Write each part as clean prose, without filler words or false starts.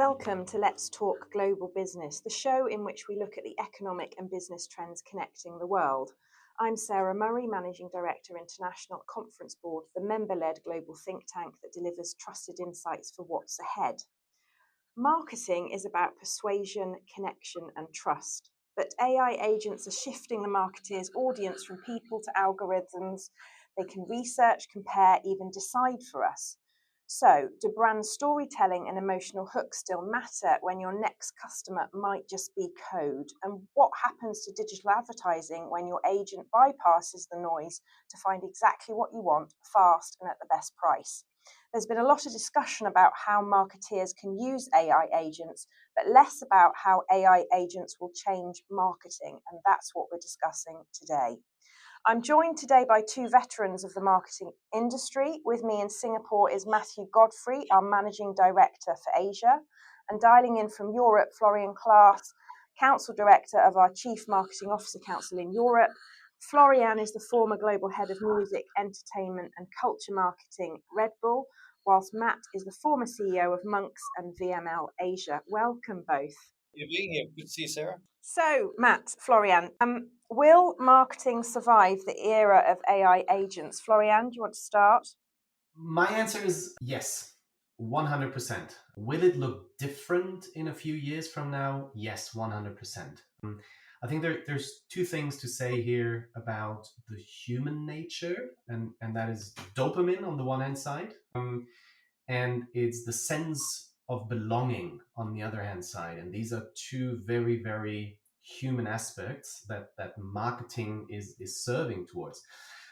Welcome to Let's Talk Global Business, the show in which we look at the economic and business trends connecting the world. I'm Sara Murray, Managing Director, International Conference Board, the member-led global think tank that delivers trusted insights for what's ahead. Marketing is about persuasion, connection, and trust. But AI agents are shifting the marketeer's audience from people to algorithms. They can research, compare, even decide for us. So, do brand storytelling and emotional hooks still matter when your next customer might just be code? And what happens to digital advertising when your agent bypasses the noise to find exactly what you want fast and at the best price? There's been a lot of discussion about how marketeers can use AI agents, but less about how AI agents will change marketing, and that's what we're discussing today. I'm joined today by two veterans of the marketing industry. With me in Singapore is Matthew Godfrey, our Managing Director for Asia, and dialing in from Europe, Florian Klaass, Council Director of our Chief Marketing Officer Council in Europe. Florian is the former Global Head of Music, Entertainment and Culture Marketing, Red Bull, whilst Matt is the former CEO of Monks and VML Asia. Welcome both. You're being here. Good to see you, Sarah. So, Matt, Florian, will marketing survive the era of AI agents? Florian, do you want to start? My answer is yes, 100%. Will it look different in a few years from now? Yes, 100%. I think there's two things to say here about the human nature, and that is dopamine on the one hand side, and it's the sense of belonging on the other hand side. And these are two very, very human aspects that marketing is serving towards.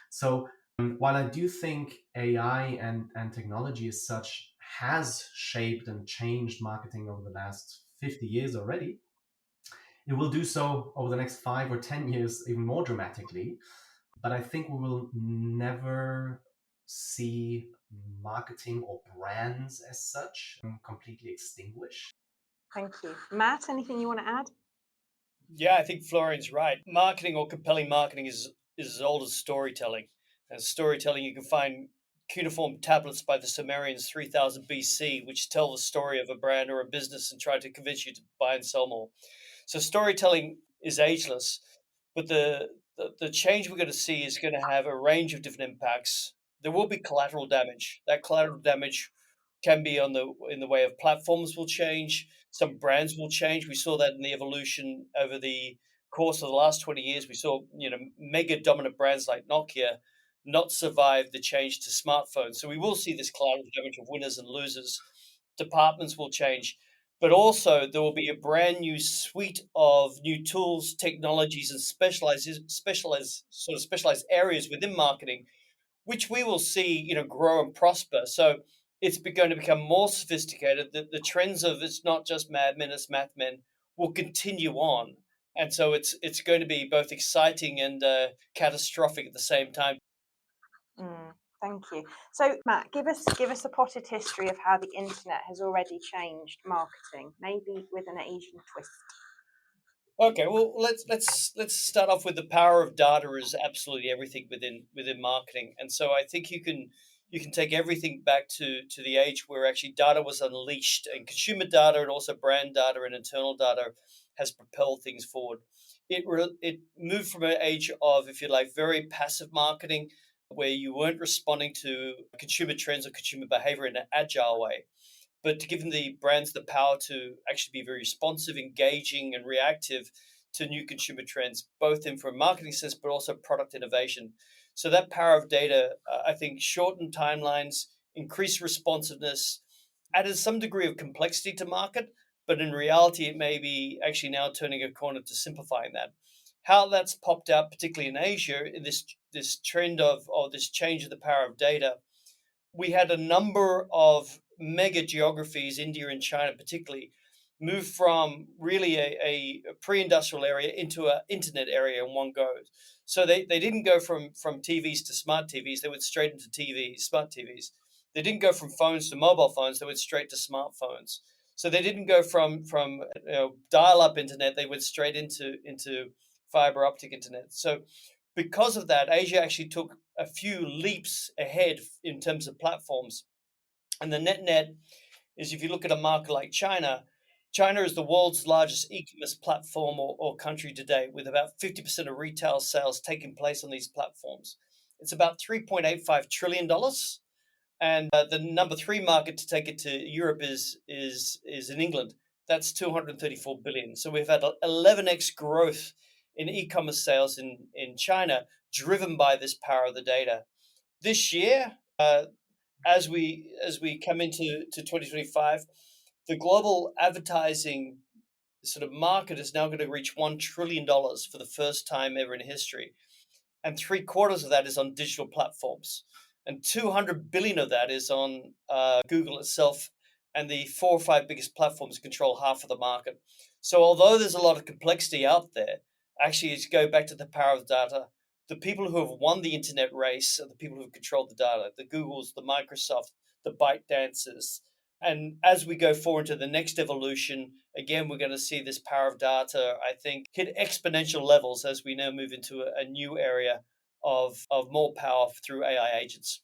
So while I do think AI and technology as such has shaped and changed marketing over the last 50 years already, it will do so over the next 5 or 10 years even more dramatically. But I think we will never see marketing or brands as such completely extinguished. Thank you. Matt, anything you want to add? Yeah, I think Florian's right. Marketing or compelling marketing is as old as storytelling. As storytelling, you can find cuneiform tablets by the Sumerians 3000 BC, which tell the story of a brand or a business and try to convince you to buy and sell more. So storytelling is ageless, but the change we're going to see is going to have a range of different impacts. There will be collateral damage. That collateral damage can be in the way of platforms will change. Some brands will change. We saw that in the evolution over the course of the last 20 years. We saw mega dominant brands like Nokia not survive the change to smartphones. So we will see this collateral damage of winners and losers. Departments will change. But also there will be a brand new suite of new tools, technologies, and specialized areas within marketing, which we will see, grow and prosper. So it's going to become more sophisticated. The trends of it's not just Mad Men, it's Math Men will continue on. And so it's going to be both exciting and catastrophic at the same time. Thank you. So, Matt, give us a potted history of how the internet has already changed marketing, maybe with an Asian twist. Okay, well, let's start off with the power of data is absolutely everything within marketing, and so I think you can take everything back to the age where actually data was unleashed, and consumer data and also brand data and internal data has propelled things forward. It moved from an age of, if you like, very passive marketing, where you weren't responding to consumer trends or consumer behavior in an agile way, but to give the brands the power to actually be very responsive, engaging, and reactive to new consumer trends, both in from a marketing sense, but also product innovation. So that power of data, I think, shortened timelines, increased responsiveness, added some degree of complexity to market, but in reality, it may be actually now turning a corner to simplifying that. How that's popped out, particularly in Asia, in this trend of this change of the power of data, we had a number of mega geographies, India and China particularly, move from really a pre-industrial area into an internet area in one go. So they didn't go from TVs to smart TVs. They went straight into TVs, smart TVs. They didn't go from phones to mobile phones. They went straight to smartphones. So they didn't go from dial-up internet. They went straight into fiber optic internet. So because of that, Asia actually took a few leaps ahead in terms of platforms. And the net is if you look at a market like China, China is the world's largest e-commerce platform or country today, with about 50% of retail sales taking place on these platforms. It's about $3.85 trillion. And the number three market to take it to Europe is in England. That's 234 billion. So we've had 11x growth in e-commerce sales in China, driven by this power of the data. This year, as we come into 2025, the global advertising sort of market is now going to reach $1 trillion for the first time ever in history, and three-quarters of that is on digital platforms, and 200 billion of that is on Google itself, and the four or five biggest platforms control half of the market. So although there's a lot of complexity out there, actually, to go back to the power of data, the people who have won the internet race are the people who have controlled the data, the Googles, the Microsoft, the ByteDances. And as we go forward to the next evolution, again, we're going to see this power of data, I think, hit exponential levels as we now move into a new area of more power through AI agents.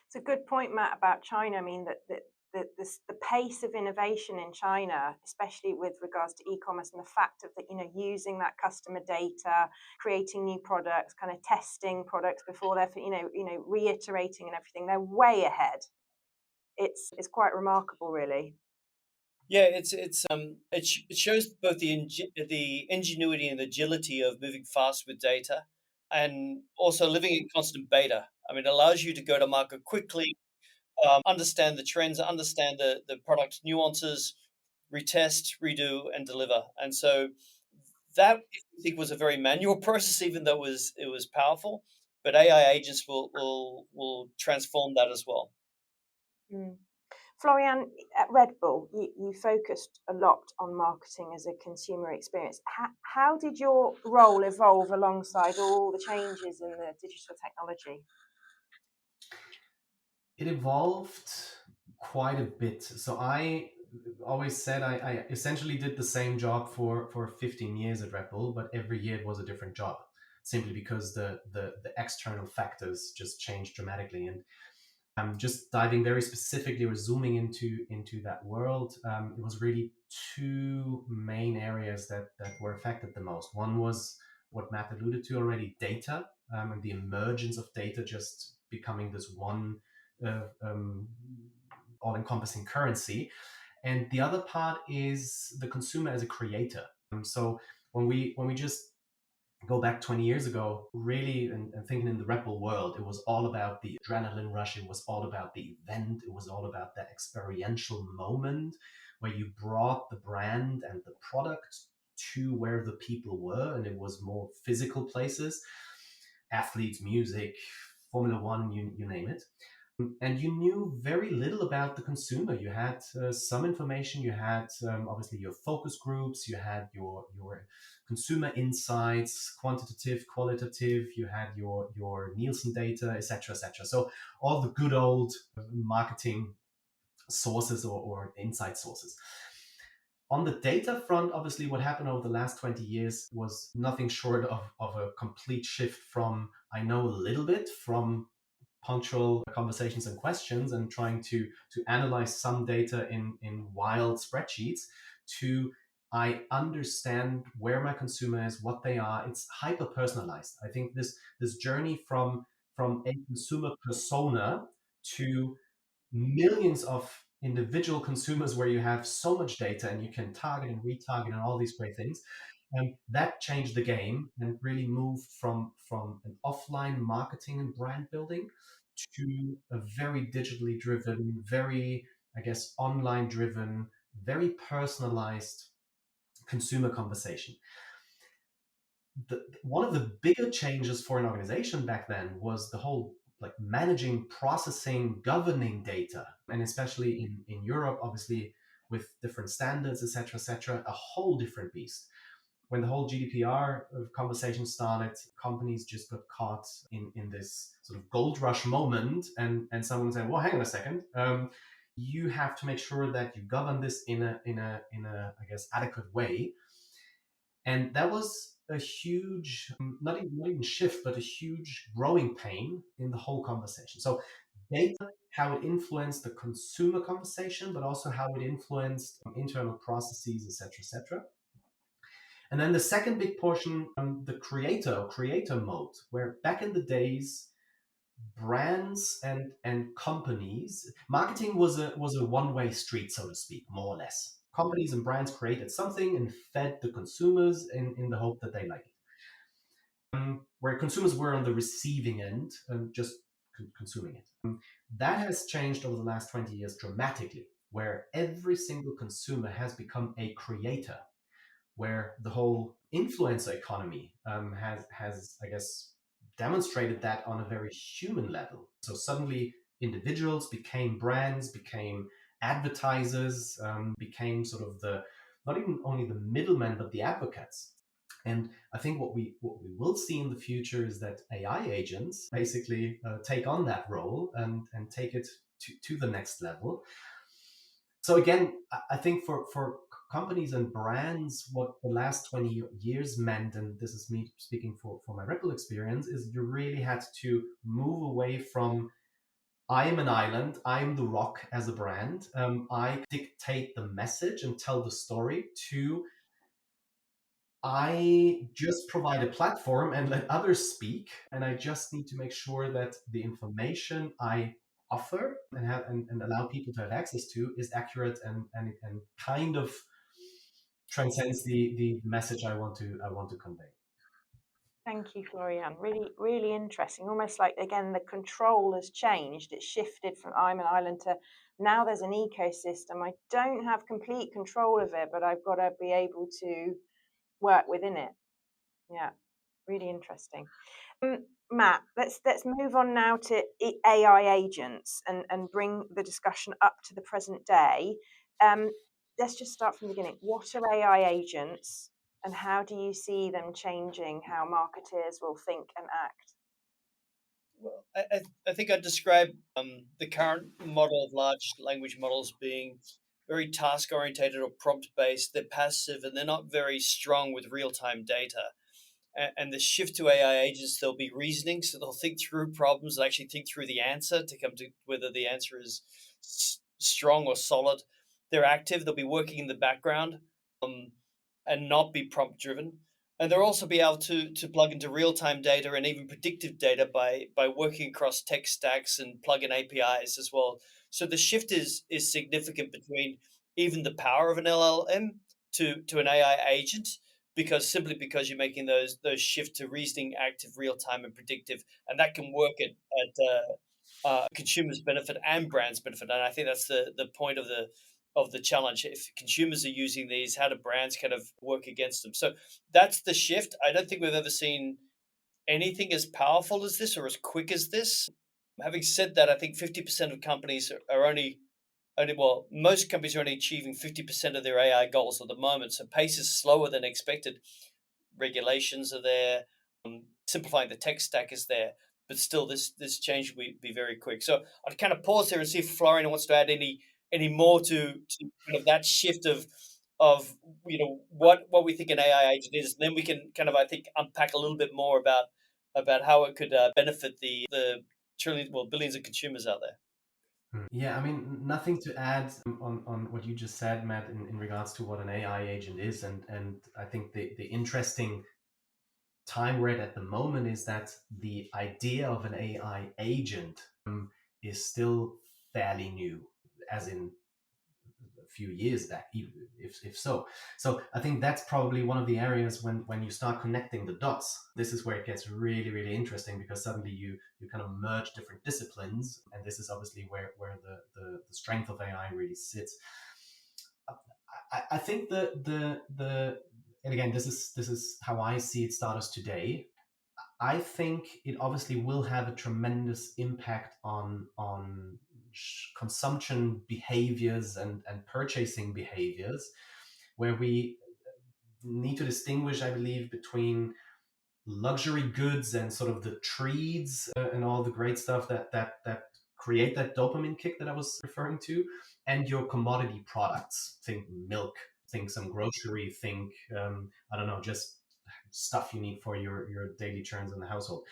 It's a good point, Matt, about China. I mean, the pace of innovation in China, especially with regards to e-commerce, and the fact of using that customer data, creating new products, kind of testing products before they're reiterating and everything, they're way ahead. It's quite remarkable, really. Yeah, it shows both the ingenuity and agility of moving fast with data, and also living in constant beta. I mean, it allows you to go to market quickly, understand the trends, understand the product nuances, retest, redo, and deliver. And so that, I think, was a very manual process, even though it was powerful. But AI agents will transform that as well. Mm. Florian, at Red Bull, you focused a lot on marketing as a consumer experience. How did your role evolve alongside all the changes in the digital technology? It evolved quite a bit. So I always said I essentially did the same job for 15 years at Red Bull, but every year it was a different job, simply because the external factors just changed dramatically. And just diving very specifically or zooming into that world, it was really two main areas that were affected the most. One was what Matt alluded to already, data, and the emergence of data just becoming this one all-encompassing currency. And the other part is the consumer as a creator. So when we just go back 20 years ago, really, and thinking in the Red Bull world, it was all about the adrenaline rush. It was all about the event. It was all about that experiential moment where you brought the brand and the product to where the people were, and it was more physical places, athletes, music, Formula One, you name it. And you knew very little about the consumer. You had some information. You had obviously your focus groups. You had your consumer insights, quantitative, qualitative. You had your Nielsen data, etc., etc. So all the good old marketing sources or insight sources. On the data front, obviously, what happened over the last 20 years was nothing short of a complete shift from I know a little bit from punctual conversations and questions and trying to analyze some data in wild spreadsheets to I understand where my consumer is, what they are. It's hyper personalized. I think this journey from a consumer persona to millions of individual consumers where you have so much data and you can target and retarget and all these great things. And that changed the game and really moved from an offline marketing and brand building to a very digitally driven, very, I guess, online driven, very personalized consumer conversation. One of the bigger changes for an organization back then was the whole like managing, processing, governing data, and especially in Europe, obviously with different standards, etc., a whole different beast. When the whole GDPR conversation started, companies just got caught in this sort of gold rush moment, and someone said, "Well, hang on a second. You have to make sure that you govern this in a I guess adequate way." And that was a huge, not even shift, but a huge growing pain in the whole conversation. So data, how it influenced the consumer conversation, but also how it influenced internal processes, etc., etc. And then the second big portion, the creator mode, where back in the days, brands and companies, marketing was a one-way street, so to speak, more or less. Companies and brands created something and fed the consumers in the hope that they like it. Where consumers were on the receiving end and just consuming it. That has changed over the last 20 years dramatically, where every single consumer has become a creator, where the whole influencer economy has, I guess, demonstrated that on a very human level. So suddenly individuals became brands, became advertisers, became sort of the, not even only the middlemen, but the advocates. And I think what we will see in the future is that AI agents basically take on that role and take it to the next level. So again, I think for companies and brands, what the last 20 years meant, and this is me speaking for my Ripple experience, is you really had to move away from I'm an island, I'm the rock as a brand, I dictate the message and tell the story, to I just provide a platform and let others speak, and I just need to make sure that the information I offer and allow people to have access to is accurate and kind of transcends the message I want to convey. Thank you, Florian. Really, really interesting. Almost like, again, the control has changed. It's shifted from I'm an island to now there's an ecosystem. I don't have complete control of it, but I've got to be able to work within it. Yeah, really interesting. Matt, let's move on now to AI agents and bring the discussion up to the present day. Let's just start from the beginning. What are AI agents, and how do you see them changing how marketers will think and act? Well, I think I'd describe the current model of large language models being very task orientated or prompt based. They're passive and they're not very strong with real time data. And the shift to AI agents, there'll be reasoning, so they'll think through problems and actually think through the answer to come to whether the answer is strong or solid. They're active, they'll be working in the background and not be prompt driven. And they'll also be able to plug into real time data and even predictive data by working across tech stacks and plug in APIs as well. So the shift is significant between even the power of an LLM to an AI agent, because you're making those shift to reasoning, active, real time, and predictive, and that can work at consumers' benefit and brands' benefit. And I think that's the point of the challenge. If consumers are using these, how do brands kind of work against them? So that's the shift. I don't think we've ever seen anything as powerful as this or as quick as this. Having said that, I think 50% of companies are only well, most companies are only achieving 50% of their AI goals at the moment. So pace is slower than expected. Regulations are there, simplifying the tech stack is there, but still this change will be very quick. So I'd kind of pause there and see if Florian wants to add any more to kind of that shift of what we think an AI agent is. And then we can kind of, I think, unpack a little bit more about how it could benefit the trillions, well, billions of consumers out there. Yeah, I mean, nothing to add on what you just said, Matt, in regards to what an AI agent is. And I think the interesting time we're at the moment is that the idea of an AI agent is still fairly new, as in a few years back, if so. So I think that's probably one of the areas when you start connecting the dots. This is where it gets really, really interesting, because suddenly you kind of merge different disciplines, and this is obviously where the strength of AI really sits. I think the and again, this is how I see it status today. I think it obviously will have a tremendous impact on consumption behaviors and purchasing behaviors, where we need to distinguish, I believe, between luxury goods and sort of the treats and all the great stuff that create that dopamine kick that I was referring to, and your commodity products. Think milk, think some grocery, think I don't know, just stuff you need for your daily churns in the household,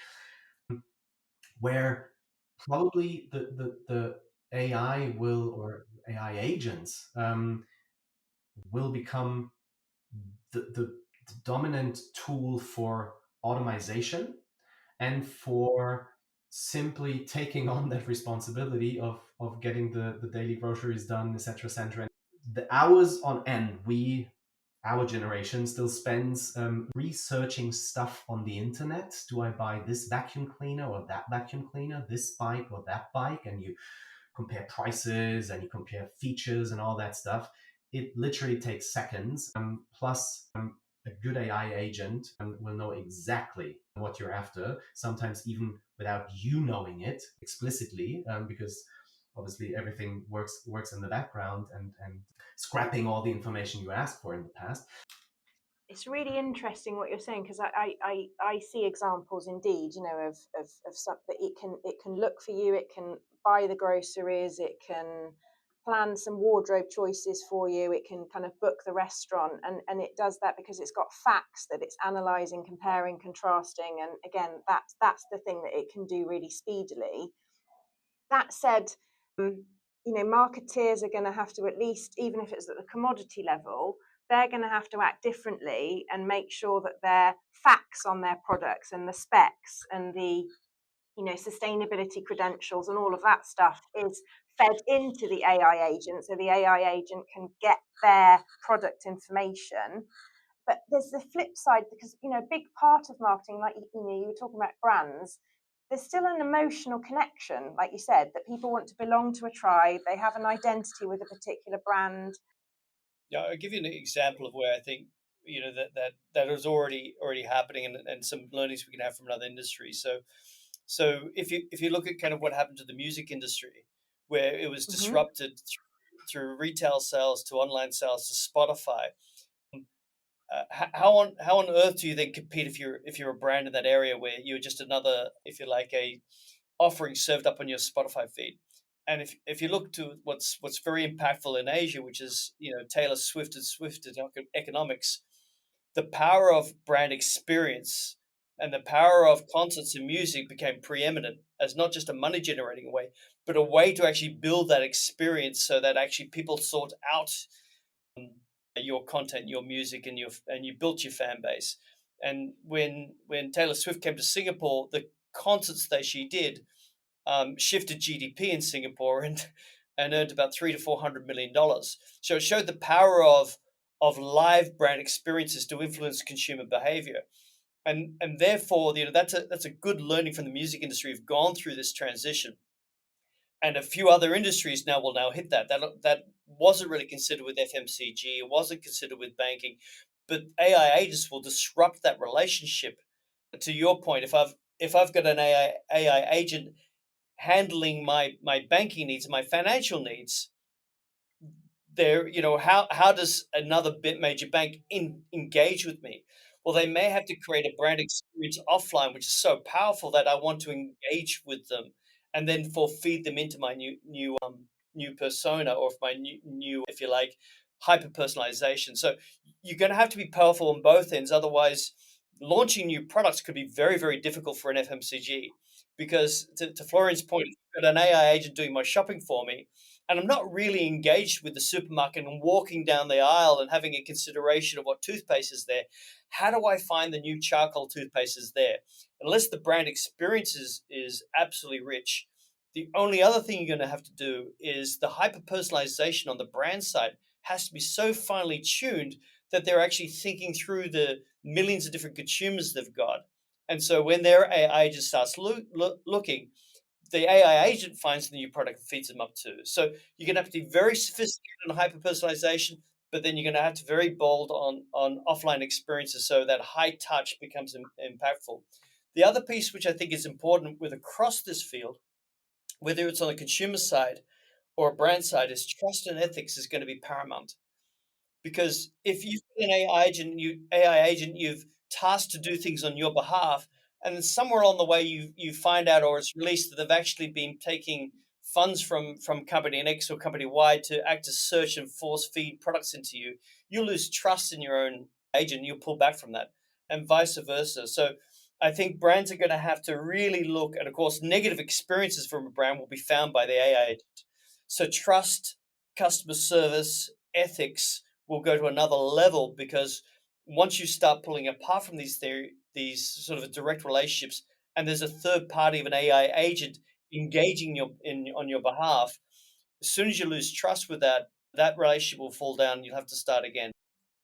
where probably the AI will, or AI agents will become the dominant tool for automation and for simply taking on that responsibility of getting the daily groceries done, etc., etc. And the hours on end our generation still spends researching stuff on the internet. Do I buy this vacuum cleaner or that vacuum cleaner, this bike or that bike? And you compare prices and you compare features and all that stuff. It literally takes seconds. Plus, a good AI agent will know exactly what you're after, sometimes even without you knowing it explicitly, because obviously everything works in the background and scrapping all the information you asked for in the past. It's really interesting what you're saying, because I see examples indeed, you know, of stuff that it can look for you, it can buy the groceries, it can plan some wardrobe choices for you, it can kind of book the restaurant, and it does that because it's got facts that it's analysing, comparing, contrasting, and again, that's the thing that it can do really speedily. That said, you know, marketeers are going to have to, at least, even if it's at the commodity level, they're going to have to act differently and make sure that their facts on their products and the specs and the, you know, sustainability credentials and all of that stuff is fed into the AI agent, so the AI agent can get their product information. But there's the flip side, because, you know, a big part of marketing, like, you know, you were talking about brands, there's still an emotional connection, like you said, that people want to belong to a tribe, they have an identity with a particular brand. Yeah, I'll give you an example of where I think that is already happening, and some learnings we can have from another industry. So if you look at kind of what happened to the music industry, where it was Mm-hmm. disrupted through retail sales to online sales to Spotify, how on earth do you then compete if you're a brand in that area where you're just another, if you like, a offering served up on your Spotify feed? And if you look to what's very impactful in Asia, which is Taylor Swift and Swift economics, the power of brand experience and the power of concerts and music became preeminent as not just a money generating way, but a way to actually build that experience so that actually people sought out your content, your music, and you built your fan base. And when Taylor Swift came to Singapore, the concerts that she did shifted GDP in Singapore and earned about $300 to $400 million. So it showed the power of live brand experiences to influence consumer behavior. And therefore, that's a good learning from the music industry. We've gone through this transition, and a few other industries now will hit that wasn't really considered with FMCG. It wasn't considered with banking, but AI agents will disrupt that relationship. To your point, if I've got an AI agent handling my banking needs, my financial needs, there, how does another major bank engage with me? Well, they may have to create a brand experience offline, which is so powerful that I want to engage with them, and then feed them into my new persona, or my new, if you like, hyper personalization. So you're going to have to be powerful on both ends. Otherwise, launching new products could be very, very difficult for an FMCG, because to Florian's point, I've got an AI agent doing my shopping for me, and I'm not really engaged with the supermarket and walking down the aisle and having a consideration of what toothpaste is there. How do I find the new charcoal toothpaste is there? Unless the brand experience is absolutely rich, the only other thing you're going to have to do is the hyper personalization on the brand side has to be so finely tuned that they're actually thinking through the millions of different consumers they've got. And so when their AI just starts looking, the AI agent finds the new product and feeds them up too. So you're going to have to be very sophisticated on hyper personalization, but then you're going to have to be very bold on offline experiences so that high touch becomes impactful. The other piece, which I think is important with across this field, whether it's on the consumer side or a brand side, is trust and ethics is going to be paramount. Because if you've got an AI agent you've tasked to do things on your behalf, and then somewhere along the way you find out, or it's released, that they've actually been taking funds from company X or company Y to act as search and force feed products into you lose trust in your own agent. You'll pull back from that, and vice versa. So I think brands are going to have to really look, and of course, negative experiences from a brand will be found by the AI agent. So trust, customer service, ethics will go to another level, because once you start pulling apart from these sort of direct relationships, and there's a third party of an AI agent engaging on your behalf, as soon as you lose trust with that relationship will fall down. You'll have to start again.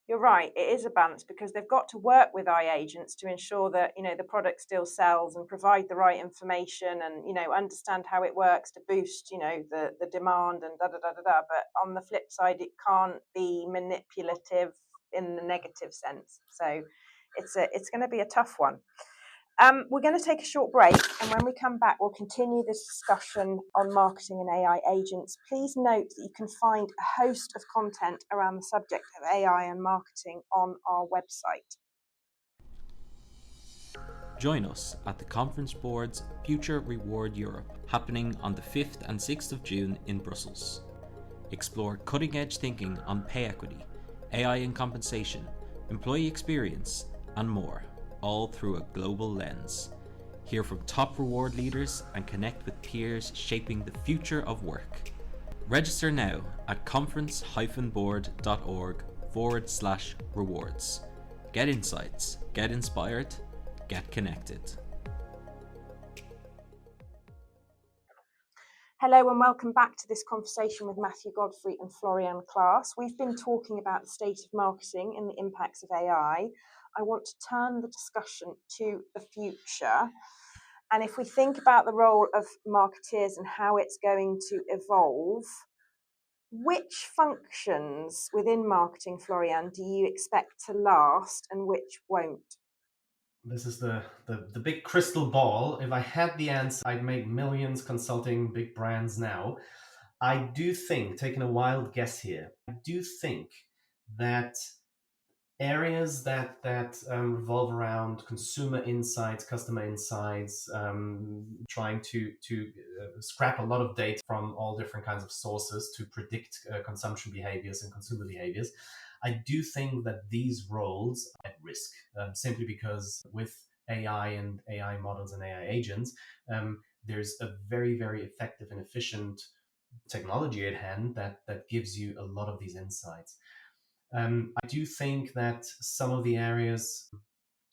You're right, it is a balance, because they've got to work with AI agents to ensure that, the product still sells, and provide the right information, and, understand how it works to boost, the demand, and da da da da da. But on the flip side, it can't be manipulative in the negative sense. So it's going to be a tough one. We're going to take a short break, and when we come back, we'll continue this discussion on marketing and AI agents. Please note that you can find a host of content around the subject of AI and marketing on our website. Join us at the Conference Board's Future Reward Europe, happening on the 5th and 6th of June in Brussels. Explore cutting-edge thinking on pay equity, AI and compensation, employee experience, and more, all through a global lens. Hear from top reward leaders and connect with peers shaping the future of work. Register now at conference-board.org/rewards. Get insights, get inspired, get connected. Hello and welcome back to this conversation with Matthew Godfrey and Florian Klaass. We've been talking about the state of marketing and the impacts of AI. I want to turn the discussion to the future. And if we think about the role of marketeers and how it's going to evolve, which functions within marketing, Florian, do you expect to last and which won't? This is the big crystal ball. If I had the answer, I'd make millions consulting big brands now. I do think, taking a wild guess here, I do think that areas that revolve around consumer insights, customer insights, trying to scrap a lot of data from all different kinds of sources to predict consumption behaviors and consumer behaviors. I do think that these roles are at risk, simply because with AI and AI models and AI agents, there's a very, very effective and efficient technology at hand that gives you a lot of these insights. I do think that some of the areas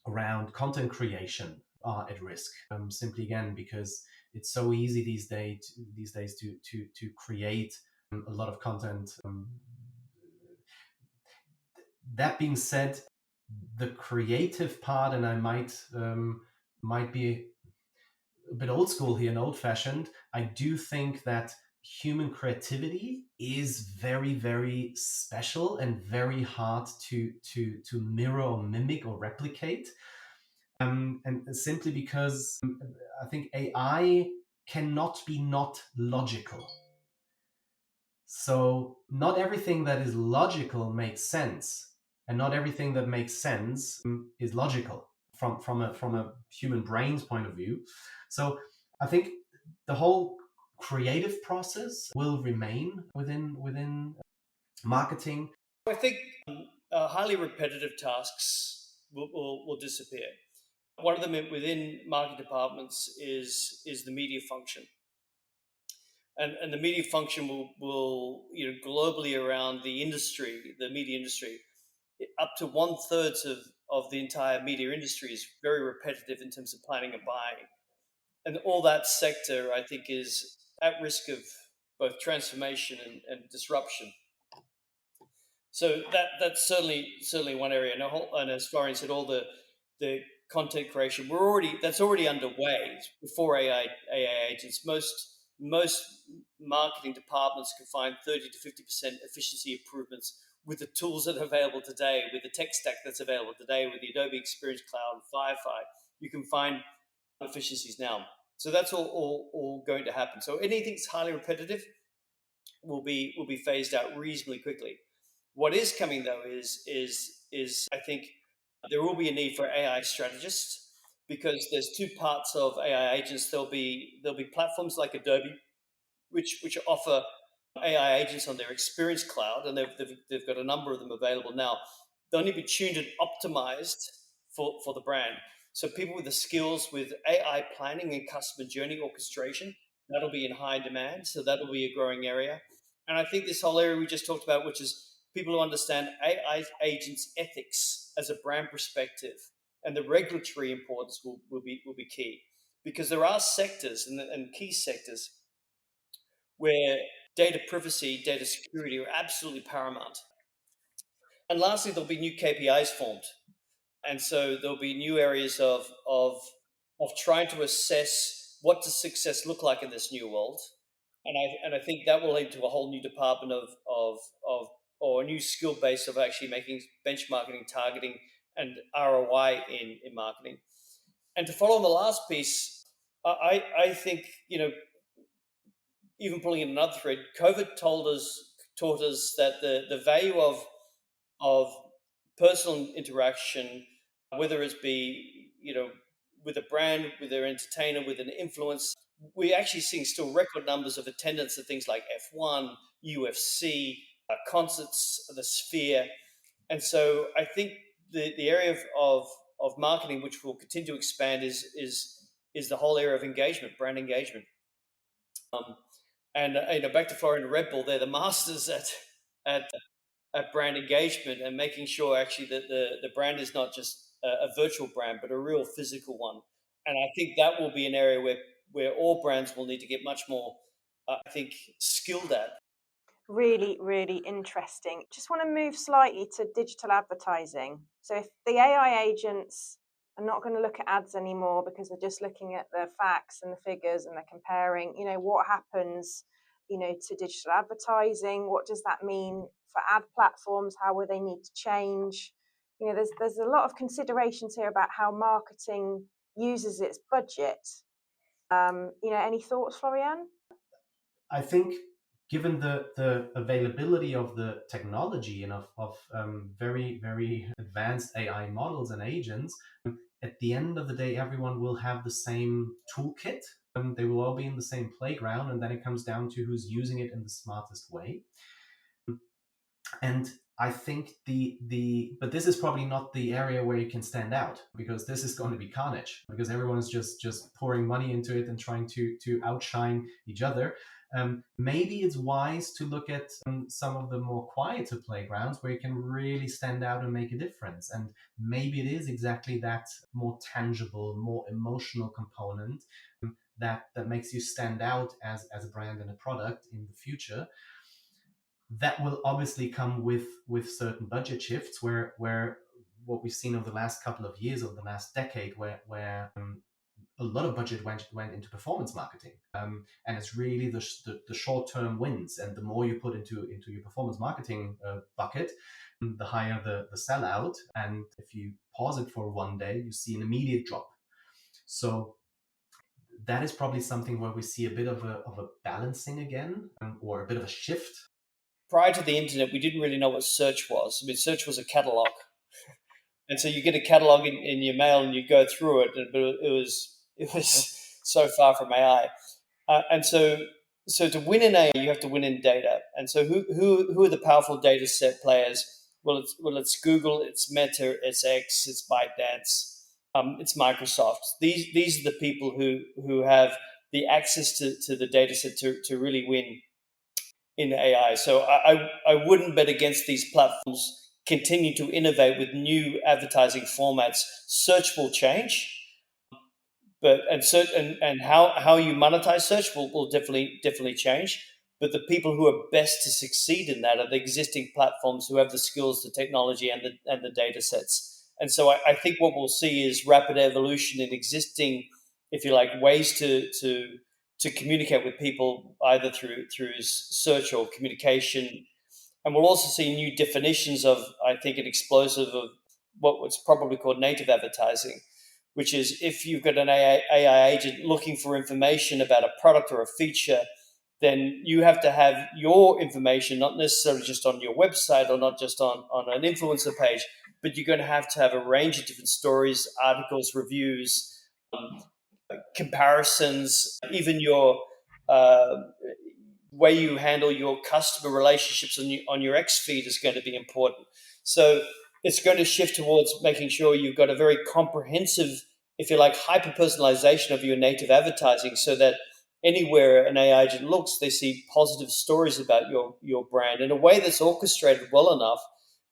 around content creation are at risk, simply again because it's so easy these days to create a lot of content. That being said, the creative part, and I might be a bit old school here and old fashioned, I do think that human creativity is very, very special and very hard to mirror or mimic or replicate. And simply because I think AI cannot be not logical. So not everything that is logical makes sense, and not everything that makes sense is logical from a human brain's point of view. So I think the whole creative process will remain within marketing. I think highly repetitive tasks will disappear. One of them within marketing departments is the media function. And the media function will globally around the industry, the media industry, up to 1/3 of the entire media industry is very repetitive in terms of planning and buying. And all that sector, I think, is at risk of both transformation and disruption. So that's certainly one area. And as Florian said, all the content creation that's already underway before AI agents. Most marketing departments can find 30 to 50% efficiency improvements with the tools that are available today, with the tech stack that's available today, with the Adobe Experience Cloud, Firefly. You can find efficiencies now. So that's all going to happen. So anything that's highly repetitive will be phased out reasonably quickly. What is coming though is I think there will be a need for AI strategists, because there's two parts of AI agents. There'll be platforms like Adobe, which offer AI agents on their Experience Cloud, and they've got a number of them available now. They'll need to be tuned and optimized for the brand. So people with the skills with AI planning and customer journey orchestration, that'll be in high demand. So that'll be a growing area. And I think this whole area we just talked about, which is people who understand AI agents' ethics as a brand perspective and the regulatory importance will be key. Because there are sectors and key sectors where data privacy, data security are absolutely paramount. And lastly, there'll be new KPIs formed. And so there'll be new areas of trying to assess what does success look like in this new world. And I think that will lead to a whole new department of or a new skill base of actually making benchmarking, targeting, and ROI in marketing. And to follow on the last piece, I think, even pulling in another thread, COVID taught us that the value of personal interaction, whether it be with a brand, with their entertainer, with an influence, we're actually seeing still record numbers of attendance at things like F1, UFC, concerts, the Sphere, and so I think the area of marketing, which will continue to expand, is the whole area of engagement, brand engagement. And back to Florian and Red Bull, they're the masters at brand engagement and making sure actually that the brand is not just a virtual brand, but a real physical one. And I think that will be an area where all brands will need to get much more, I think, skilled at. Really, really interesting. Just want to move slightly to digital advertising. So if the AI agents are not going to look at ads anymore because they're just looking at the facts and the figures and they're comparing, what happens, to digital advertising? What does that mean for ad platforms? How will they need to change? There's a lot of considerations here about how marketing uses its budget. Any thoughts, Florian? I think given the availability of the technology and of very, very advanced AI models and agents, at the end of the day, everyone will have the same toolkit. They will all be in the same playground, and then it comes down to who's using it in the smartest way. And I think but this is probably not the area where you can stand out, because this is going to be carnage, because everyone is just pouring money into it and trying to outshine each other. Maybe it's wise to look at some of the more quieter playgrounds where you can really stand out and make a difference. And maybe it is exactly that more tangible, more emotional component that makes you stand out as a brand and a product in the future. That will obviously come with certain budget shifts, where what we've seen over the last couple of years, over the last decade, where a lot of budget went into performance marketing, and it's really the short-term wins, and the more you put into your performance marketing bucket, the higher the sellout. And if you pause it for one day, you see an immediate drop. So that is probably something where we see a bit of a balancing again, or a bit of a shift. Prior to the internet, we didn't really know what search was. I mean, search was a catalog. And so you get a catalog in your mail and you go through it, but it was so far from AI. And so to win in AI, you have to win in data. And so who are the powerful data set players? Well, it's Google, it's Meta, it's X, it's ByteDance, it's Microsoft. These are the people who have the access to the data set to really win in AI. So I wouldn't bet against these platforms continue to innovate with new advertising formats. Search will change, but and how you monetize search will definitely change. But the people who are best to succeed in that are the existing platforms who have the skills, the technology, and the data sets. And so I think what we'll see is rapid evolution in existing, if you like, ways to communicate with people, either through search or communication. And we'll also see new definitions of, I think, an explosive of what's probably called native advertising, which is if you've got an AI agent looking for information about a product or a feature, then you have to have your information, not necessarily just on your website or not just on an influencer page, but you're going to have a range of different stories, articles, reviews, comparisons, even your way you handle your customer relationships on your X feed is going to be important. So it's going to shift towards making sure you've got a very comprehensive if you like, hyper-personalization of your native advertising so that anywhere an AI agent looks, they see positive stories about your brand in a way that's orchestrated well enough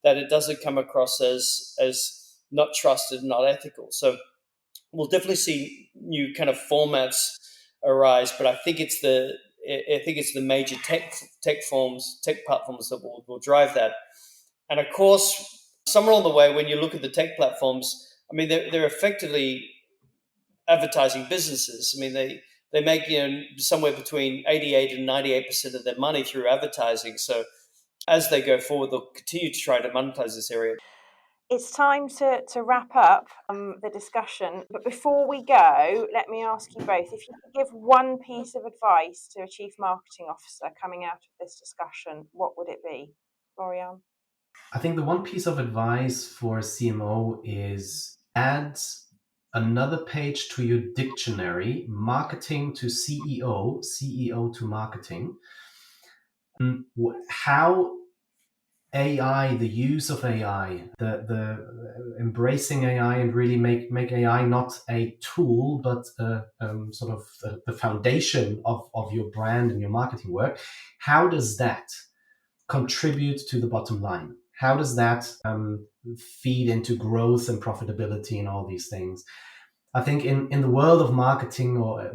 that it doesn't come across as not trusted, not ethical. So we'll definitely see new kind of formats arise, but I think it's the major tech platforms that will drive that. And of course, somewhere along the way, when you look at the tech platforms, I mean, they're effectively advertising businesses. I mean, they make somewhere between 88 and 98% of their money through advertising. So as they go forward, they'll continue to try to monetize this area. It's time to wrap up the discussion. But before we go, let me ask you both, if you could give one piece of advice to a chief marketing officer coming out of this discussion, what would it be? Florian? I think the one piece of advice for a CMO is add another page to your dictionary, marketing to CEO, CEO to marketing. How AI, the use of AI, the embracing AI and really make AI not a tool, but sort of the foundation of your brand and your marketing work. How does that contribute to the bottom line? How does that feed into growth and profitability and all these things? I think in the world of marketing, or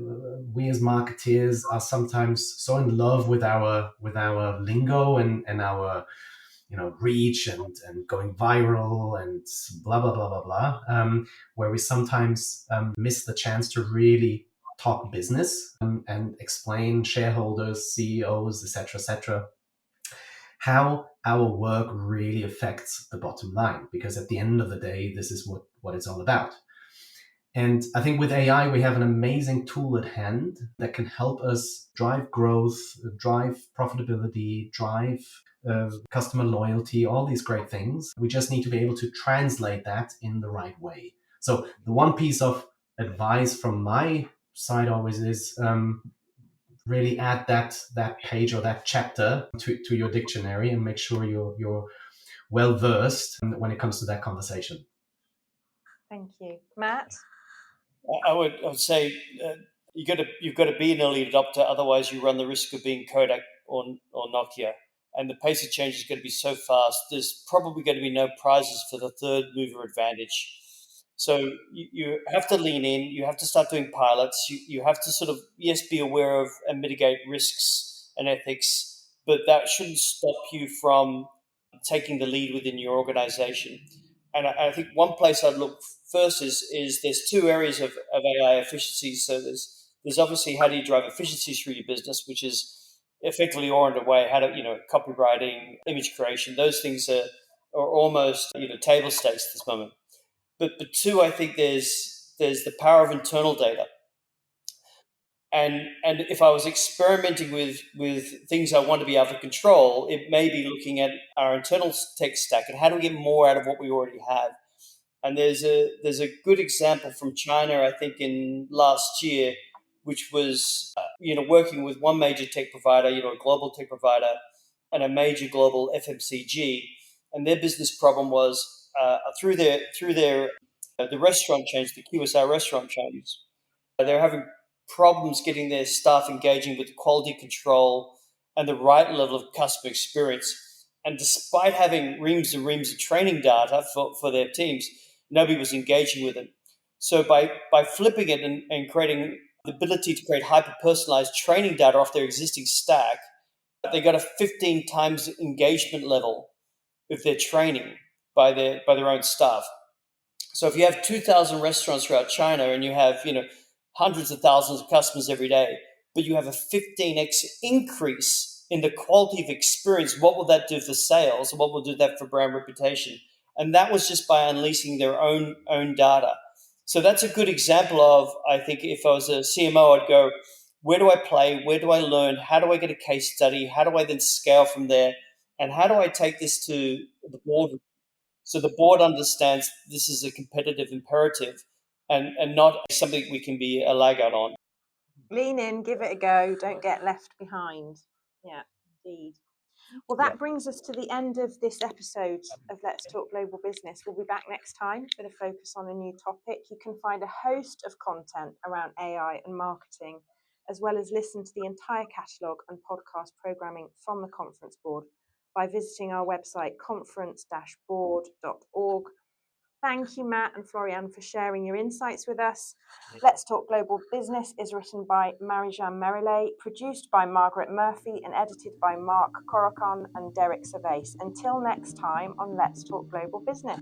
we as marketeers are sometimes so in love with our lingo and our reach and going viral and blah blah blah blah blah, where we sometimes miss the chance to really talk business and explain shareholders, CEOs, etc., how our work really affects the bottom line, because at the end of the day, this is what it's all about. And I think with AI, we have an amazing tool at hand that can help us drive growth, drive profitability, drive customer loyalty, all these great things. We just need to be able to translate that in the right way. So the one piece of advice from my side always is really add that page or that chapter to your dictionary and make sure you're well versed when it comes to that conversation. Thank you. Matt? I would say you've got to be an early adopter, otherwise you run the risk of being Kodak or Nokia. And the pace of change is going to be so fast. There's probably going to be no prizes for the third mover advantage. So you have to lean in. You have to start doing pilots. You have to sort of, yes, be aware of and mitigate risks and ethics, but that shouldn't stop you from taking the lead within your organization. And I think one place I'd look first is there's two areas of AI efficiency. So there's obviously how do you drive efficiencies through your business, which is effectively oriented way, how to, copywriting, image creation, those things are almost, table stakes at this moment. But two, I think there's the power of internal data. And if I was experimenting with things I want to be able to control, it may be looking at our internal tech stack and how do we get more out of what we already have. And there's a good example from China, I think, in last year, which was working with one major tech provider, a global tech provider, and a major global FMCG, and their business problem was through their the restaurant chains, the QSR restaurant chains, they're having problems getting their staff engaging with quality control and the right level of customer experience. And despite having reams and reams of training data for their teams, nobody was engaging with it. So by flipping it and creating the ability to create hyper-personalized training data off their existing stack, they got a 15 times engagement level with their training by their own staff. So if you have 2,000 restaurants throughout China and you have, hundreds of thousands of customers every day, but you have a 15x increase in the quality of experience, what will that do for sales? What will do that for brand reputation? And that was just by unleashing their own data. So that's a good example of, I think, if I was a CMO, I'd go, where do I play? Where do I learn? How do I get a case study? How do I then scale from there? And how do I take this to the board? So the board understands this is a competitive imperative and not something we can be a laggard on. Lean in, give it a go, don't get left behind. Yeah, indeed. Well, that brings us to the end of this episode of Let's Talk Global Business. We'll be back next time with a focus on a new topic. You can find a host of content around AI and marketing, as well as listen to the entire catalogue and podcast programming from the Conference Board by visiting our website, conference-board.org. Thank you, Matt and Florian, for sharing your insights with us. Let's Talk Global Business is written by Marie-Jeanne Merillet, produced by Margaret Murphy, and edited by Mark Corocon and Derek Servais. Until next time on Let's Talk Global Business.